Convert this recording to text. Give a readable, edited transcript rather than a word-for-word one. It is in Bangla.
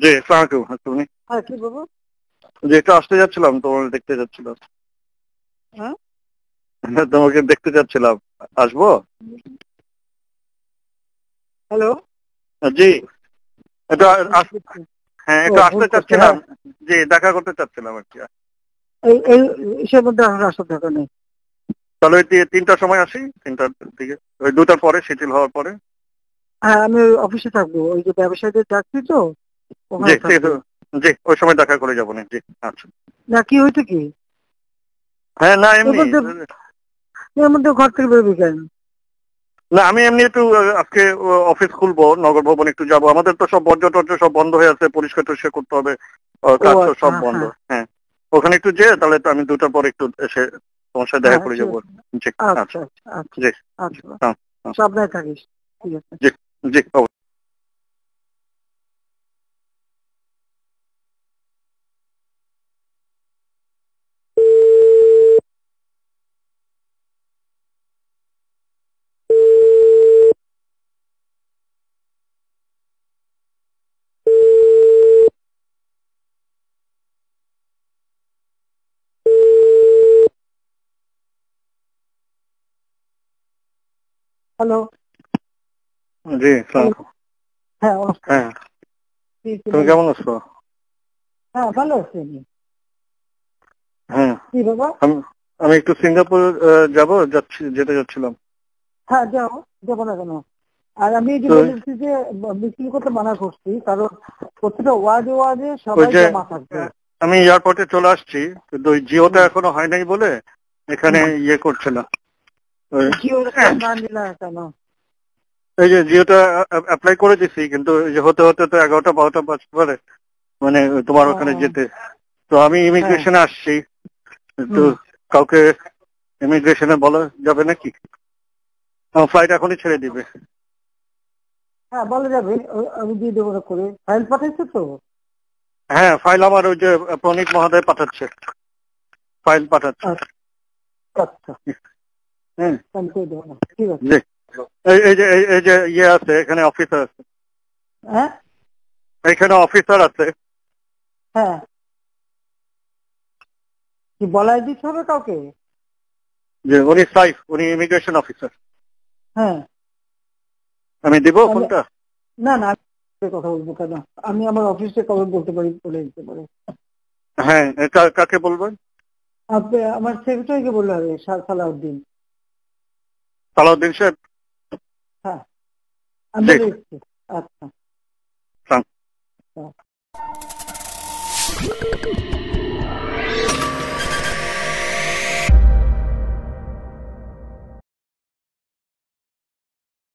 জি, আসসালামু আলাইকুম। তুমি? হ্যাঁ, কি বলবো? জি, একটু আসতে যাচ্ছিলাম, তোমাকে দেখতে যাচ্ছিলাম। হ্যাঁ, তোমাকে দেখতে যাচ্ছিলাম। আসবো? হ্যালো। জি, একটু হ্যাঁ, ও একটু ভুল আসতে করছে, চাচ্ছিলাম। হ্যাঁ। জি, দেখা করতে চাচ্ছিলাম আর কি। এই এই ইসের মধ্যে আসার দরকার নেই। তাহলে ওই 3টার সময় আসি, 3টার দিকে, ওই 2টার পরে, শিথিল হওয়ার পরে। হ্যাঁ, আমি ওই অফিসে থাকবো, ওই যে ব্যবসায়ীদের ডাকছি তো, জি, ওখানে ঠিক থাকবো। আছে। জি, ওই সময় দেখা করে যাবো না। জি, আচ্ছা। না, কি হয়েছে কি? হ্যাঁ, না এর এমনি। মধ্যে এর মধ্যে ঘর থেকে বেরোবি কেন? না, আমি এমনি একটু আজকে অফিস খুলবো, নগর ভবন একটু যাবো। আমাদের তো সব বর্জ্য টর্জ্য সব বন্ধ হয়ে আছে, পরিষ্কার টরিষ্কার করতে হবে। ও কাজ তো আচ্ছা, সব বন্ধ। হ্যাঁ হ্যাঁ, ওখানে একটু যেয়ে তাহলে তো আমি 2টার পরে একটু এসে তোমার সাথে দেখা হ্যাঁ, করে ঠিক যাবো। আছে। জি, আচ্ছা আচ্ছা। আচ্ছা আচ্ছা জি, জি, আচ্ছা, হ্যাঁ, হ্যাঁ, সাবধানে থাকিস। ঠিক আছে। জি, জি, অবশ্যই। হ্যালো। জি, হ্যালো। আসসালামু হ্যাঁ, নমস্কার। হ্যাঁ, কি তুমি বলুন। কেমন আছো? হ্যাঁ, ভালো আছি আমি। হ্যাঁ, কি বাবা? আমি আমি একটু সিঙ্গাপুর যেতে যাচ্ছিলাম। হ্যাঁ, যাও, যাবো না কেন? আর আমি এই যে তো বলেছি যে মিছিল করতে মানা করছি, কারণ প্রতিটা ওয়ার্ডে ওয়ার্ডে ওই সবাই যে জমা থাকবে। আমি এয়ারপোর্টে চলে আসছি, কিন্তু ওই জিওটা হুম এখনো হয় নাই বলে এখানে হুম ইয়ে করছে না। ওই জিও না নিলে কেন? এই যে জিওটা অ্যাপ্লাই করে দিছি, কিন্তু এই যে হতে হতে তো 11টা 12টা বাজতে পারে, মানে তোমার ও ওখানে ও, যেতে। তো আমি হ্যাঁ। ইমিগ্রেশনে আসছি। তো হুম কাউকে ইমিগ্রেশনে বলা যাবে নাকি? আমার ফ্লাইট এখনই ছেড়ে দিবে। হ্যাঁ, বলা যাবে। আমি দিয়ে দেবো না করে, ফাইল পাঠাইছো তো? হ্যাঁ, ফাইল আমার ওই যে প্রণীত মহোদয় পাঠাচ্ছে, ফাইল পাঠাচ্ছে। আচ্ছা আচ্ছা, হ্যাঁ, আমি করে দেবো না, ঠিক আছে। জি। এই যে ইয়ে আছে, এখানে অফিসার আছে, হ্যাঁ এখানে অফিসার আছে। হ্যাঁ, কি বলাই দিতে হবে কাউকে? যে উনি সাইফ, উনি ইমিগ্রেশন অফিসার। হ্যাঁ, আমি দিব আমি ফোনটা? না না, আমি কথা বলবো কেন? আমি আমার অফিসে কবে বলতে পারি, বলে দিতে পারে। হ্যাঁ, কাকে বলবেন? আপনি আমার সেক্রেটারিকে বললে হবে, সালাউদ্দিন। সালাউদ্দিন সাহেব। হ্যাঁ, আমি জি, বলে দিচ্ছি। আচ্ছা। সালাম। আচ্ছা।